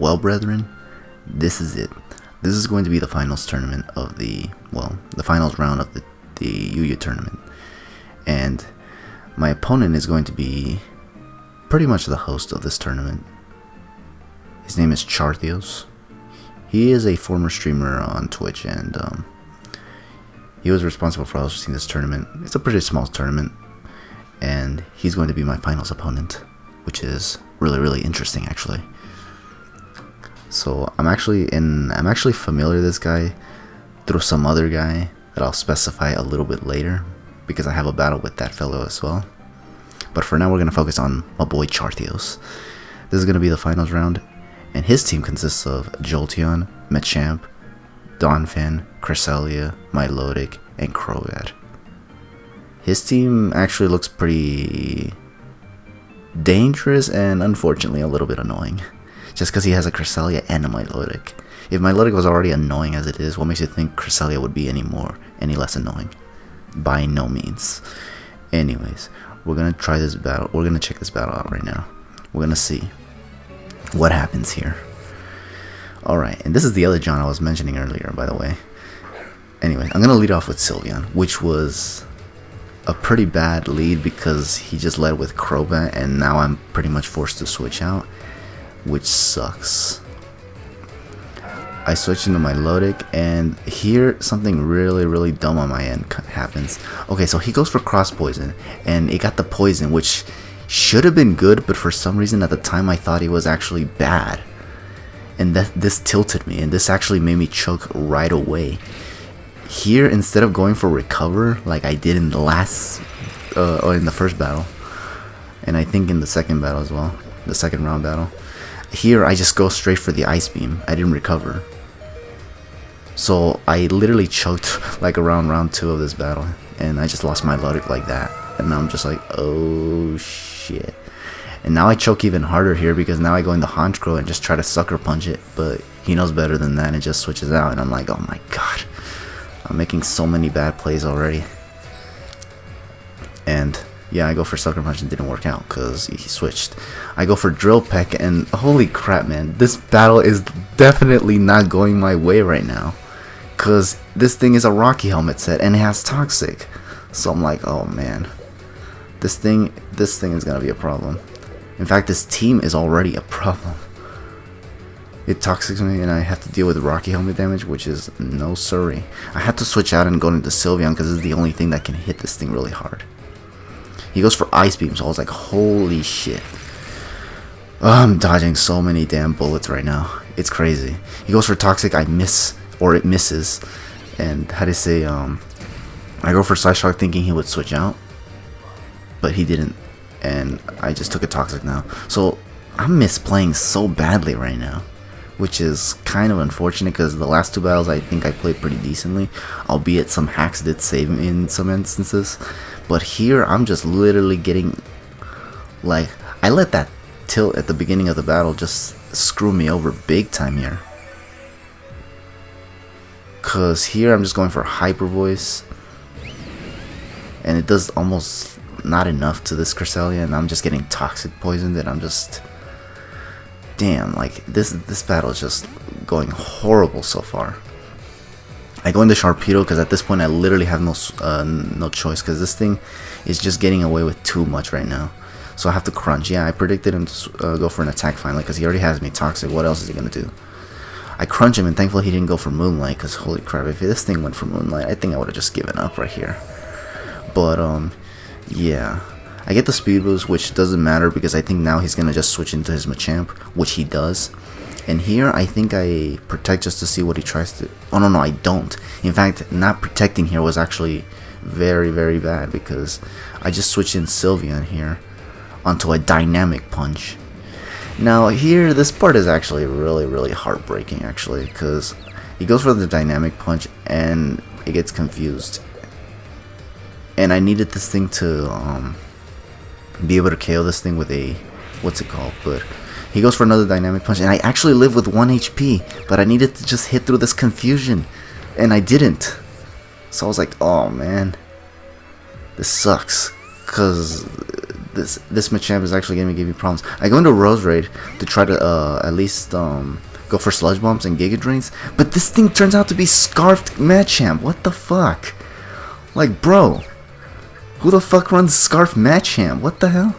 well, brethren, this is it. This is going to be the finals tournament of the finals round of the Yu-Gi-Oh tournament. And my opponent is going to be pretty much the host of this tournament. His name is Chartheos. He is a former streamer on Twitch, and he was responsible for hosting this tournament. It's a pretty small tournament, and he's going to be my finals opponent, which is really interesting, actually. So I'm actually familiar with this guy through some other guy that I'll specify a little bit later, because I have a battle with that fellow as well. But for now, we're going to focus on my boy Chartheos. This is going to be the finals round, and his team consists of Jolteon, Machamp, Donphan, Cresselia, Milotic, and Crobat. His team actually looks pretty dangerous and unfortunately a little bit annoying, just because he has a Cresselia and a Milotic. If Milotic was already annoying as it is, what makes you think Cresselia would be any less annoying? By no means. Anyways, we're gonna try this battle. We're gonna check this battle out right now. We're gonna see what happens here. Alright, and this is the other John I was mentioning earlier, by the way. Anyway, I'm gonna lead off with Sylveon, which was a pretty bad lead because he just led with Crobat, and now I'm pretty much forced to switch out, which sucks. I switched into my Milotic, and here something really dumb on my end happens. Okay, so he goes for Cross Poison, and it got the poison, which should have been good, but for some reason at the time I thought he was actually bad. And this tilted me, and this actually made me choke right away. Here, instead of going for Recover like I did in the in the first battle, and I think in the second battle as well, the second round battle, here I just go straight for the Ice Beam. I didn't recover. So I literally choked like around round 2 of this battle, and I just lost my Milotic like that. And now I'm just like, oh shit. And now I choke even harder here because now I go into Honchkrow and just try to sucker punch it, but he knows better than that and just switches out, and I'm like, oh my god, I'm making so many bad plays already. And yeah, I go for sucker punch and didn't work out because he switched. I go for Drill Peck, and holy crap, man, this battle is definitely not going my way right now, because this thing is a Rocky Helmet set and it has Toxic. So I'm like, oh man, this thing is gonna be a problem. In fact, this team is already a problem. It Toxics me and I have to deal with Rocky Helmet damage, which is no sorry. I had to switch out and go into Sylveon because this is the only thing that can hit this thing really hard. He goes for Ice Beam, so I was like, holy shit. Oh, I'm dodging so many damn bullets right now. It's crazy. He goes for Toxic, I miss, or it misses. And how do you say, I go for Psyshock thinking he would switch out, but he didn't. And I just took a Toxic now. So I'm misplaying so badly right now, which is kind of unfortunate because the last 2 battles I think I played pretty decently, albeit some hacks did save me in some instances. But here I'm just literally getting, like, I let that tilt at the beginning of the battle just screw me over big time here. Cause here I'm just going for Hyper Voice, and it does almost not enough to this Cresselia, and I'm just getting Toxic poisoned, and I'm just, damn, like this battle is just going horrible so far. I go into Sharpedo because at this point I literally have no choice, because this thing is just getting away with too much right now. So I have to crunch. Yeah, I predicted him to go for an attack finally because he already has me Toxic. What else is he gonna do? I crunch him, and thankfully he didn't go for Moonlight, because holy crap, if this thing went for Moonlight, I think I would have just given up right here. But yeah, I get the speed boost, which doesn't matter because I think now he's gonna just switch into his Machamp, which he does. And here I think I protect just to see what he tries to. Oh no, I don't. In fact, not protecting here was actually very bad, because I just switched in Sylveon here onto a Dynamic Punch. Now here, this part is actually really heartbreaking actually, because he goes for the Dynamic Punch and it gets confused. And I needed this thing to be able to KO this thing with a, what's it called, but he goes for another Dynamic Punch, and I actually live with 1 HP, but I needed to just hit through this confusion, and I didn't. So I was like, oh man, this sucks, because this Machamp is actually gonna give me problems. I go into Rose Raid to try to at least go for Sludge Bombs and Giga Drains, but this thing turns out to be Scarfed Machamp. What the fuck? Like, bro, who the fuck runs Scarf Machamp? What the hell?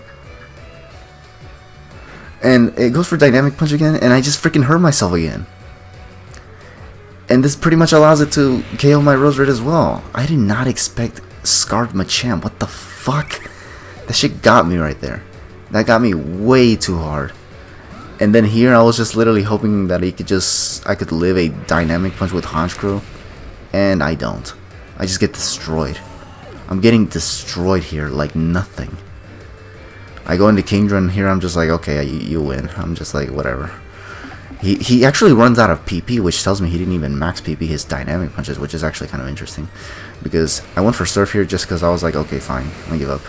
And it goes for Dynamic Punch again, and I just freaking hurt myself again. And this pretty much allows it to KO my Rose Raid as well. I did not expect Scarf Machamp. What the fuck? That shit got me right there. That got me way too hard. And then here I was just literally hoping that I could live a Dynamic Punch with Honchkrow, and I don't. I just get destroyed. I'm getting destroyed here like nothing. I go into Kingdra, and here I'm just like, okay, you win. I'm just like, whatever. He actually runs out of PP, which tells me he didn't even max PP his Dynamic Punches, which is actually kind of interesting. Because I went for Surf here just because I was like, okay, fine, I'm gonna give up.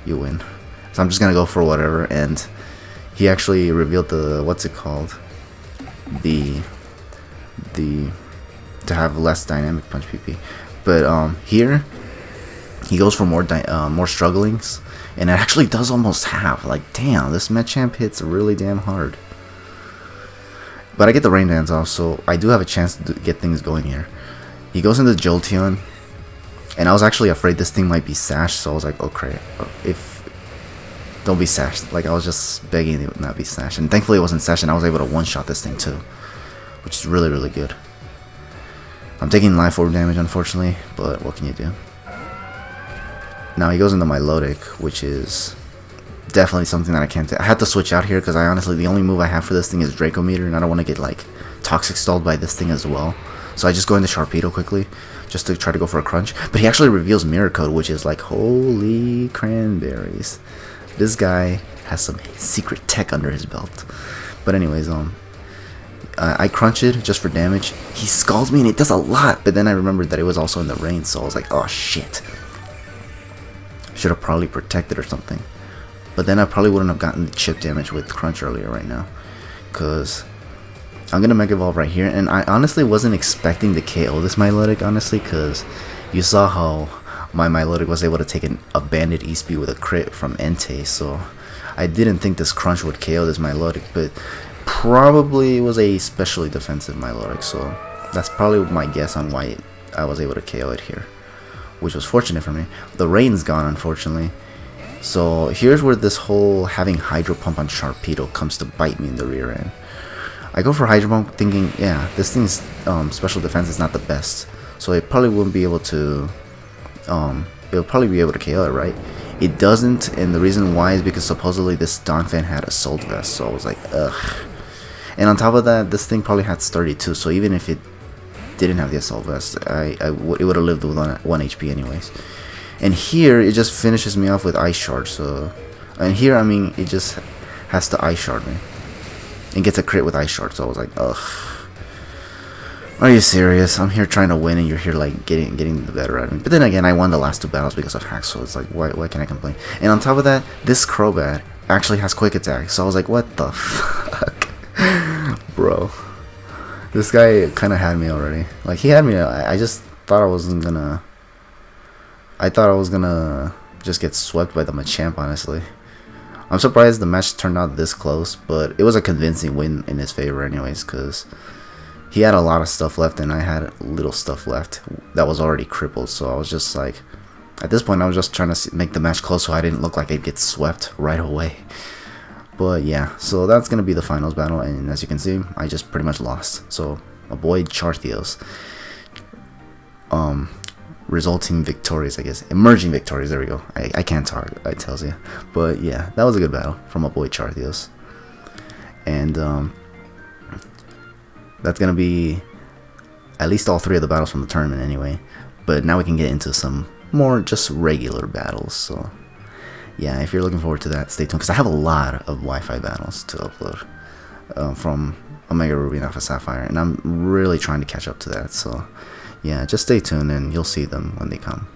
You win. So I'm just gonna go for whatever, and he actually revealed the, what's it called? To have less Dynamic Punch PP. But here, he goes for more strugglings, and it actually does almost half. Like, damn, this Machamp hits really damn hard. But I get the Rain Dance off, so I do have a chance to get things going here. He goes into Jolteon, and I was actually afraid this thing might be sashed, so I was like, okay, don't be sashed. Like, I was just begging it not be sashed, and thankfully it wasn't sashed, and I was able to one-shot this thing too, which is really, really good. I'm taking life orb damage, unfortunately, but what can you do? Now he goes into Milotic, which is definitely something that I can't I had to switch out here because I honestly, the only move I have for this thing is Draco Meter, and I don't want to get like Toxic Stalled by this thing as well. So I just go into Sharpedo quickly just to try to go for a crunch. But he actually reveals Mirror Code, which is like, holy cranberries. This guy has some secret tech under his belt. But anyways, I crunch it just for damage. He scalds me and it does a lot, but then I remembered that it was also in the rain, so I was like, oh shit. Should have probably protected or something. But then I probably wouldn't have gotten the chip damage with Crunch earlier right now. Because I'm going to Mega Evolve right here. And I honestly wasn't expecting to KO this Milotic, honestly. Because you saw how my Milotic was able to take a Bandit E-Speed with a crit from Entei. So I didn't think this Crunch would KO this Milotic. But probably it was a specially defensive Milotic. So that's probably my guess on why I was able to KO it here. Which was fortunate for me. The rain's gone, unfortunately. So here's where this whole having Hydro Pump on Sharpedo comes to bite me in the rear end. I go for Hydro Pump thinking, yeah, this thing's special defense is not the best, so it probably wouldn't be able to, it'll probably be able to KO it, right? It doesn't, and the reason why is because supposedly this Donphan had Assault Vest, so I was like, ugh. And on top of that, this thing probably had Sturdy too, so even if it didn't have the Assault Vest, it would have lived with 1 HP anyways. And here, it just finishes me off with Ice Shard, so... And here, I mean, it just has to Ice Shard me. And gets a crit with Ice Shard, so I was like, ugh. Are you serious? I'm here trying to win, and you're here, like, getting the better at me. But then again, I won the last 2 battles because of hacks, so it's like, why can I complain? And on top of that, this Crobat actually has Quick Attack, so I was like, what the fuck? Bro. This guy kind of had me already. Like, he had me, I just thought I wasn't gonna... I thought I was gonna just get swept by the Machamp, honestly. I'm surprised the match turned out this close, but it was a convincing win in his favor anyways, because he had a lot of stuff left and I had little stuff left that was already crippled, so I was just like, at this point I was just trying to make the match close so I didn't look like I'd get swept right away. But yeah, so that's gonna be the finals battle, and as you can see, I just pretty much lost. So, my boy Chartheos. Resulting victorious, I guess. Emerging victorious, there we go. I can't talk, it tells you. But yeah, that was a good battle from my boy Chartheos. And that's going to be at least all 3 of the battles from the tournament anyway. But now we can get into some more just regular battles. So yeah, if you're looking forward to that, stay tuned. Because I have a lot of Wi-Fi battles to upload from Omega Ruby and Alpha Sapphire. And I'm really trying to catch up to that, so... yeah, just stay tuned and you'll see them when they come.